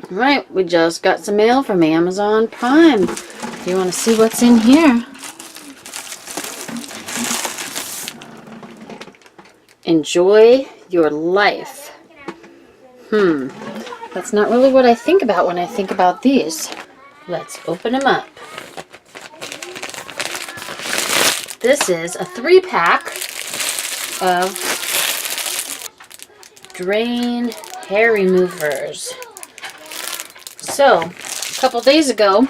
Alright, we just got some mail from Amazon Prime. Do you want to see what's in here? Enjoy your life. That's not really what I think about when I think about these. Let's open them up. This is a 3-pack of drain hair removers. So, a couple days ago,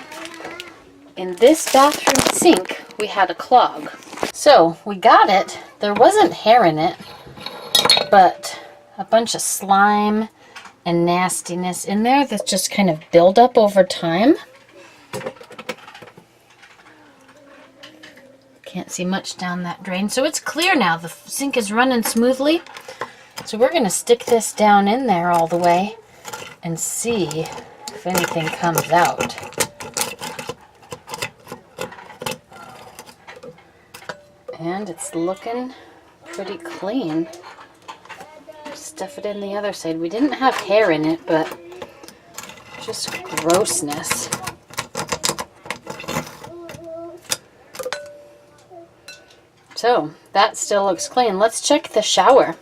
in this bathroom sink, we had a clog. So, we got it. There wasn't hair in it, but a bunch of slime and nastiness in there that's just kind of build up over time. Can't see much down that drain. So it's clear now. The sink is running smoothly. So we're going to stick this down in there all the way and see if anything comes out. And it's looking pretty clean. Stuff it in the other side. We didn't have hair in it, but just grossness. So that still looks clean. Let's check the shower.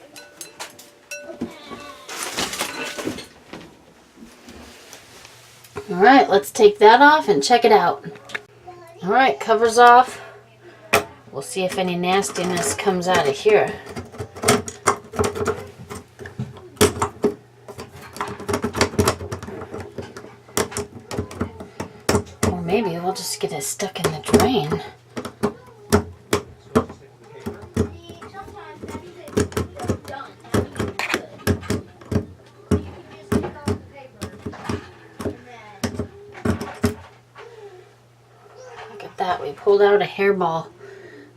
Alright, let's take that off and check it out. Alright, cover's off. We'll see if any nastiness comes out of here. Or maybe we'll just get it stuck in the drain. Look at that, we pulled out a hairball.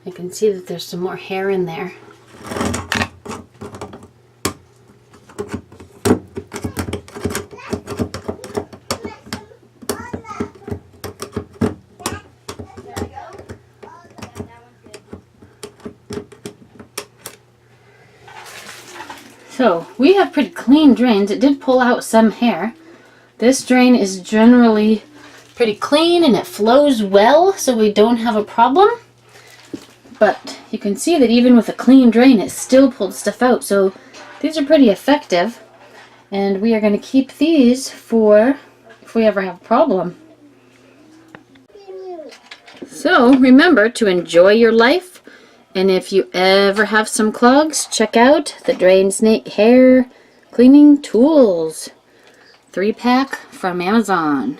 I can see that there's some more hair in there. So, we have pretty clean drains. It did pull out some hair. This drain is generally pretty clean and it flows well, so we don't have a problem. But you can see that even with a clean drain, it still pulled stuff out. So these are pretty effective. And we are going to keep these for if we ever have a problem. So remember to enjoy your life. And if you ever have some clogs, check out the Drain Snake Hair Cleaning Tools 3-pack from Amazon.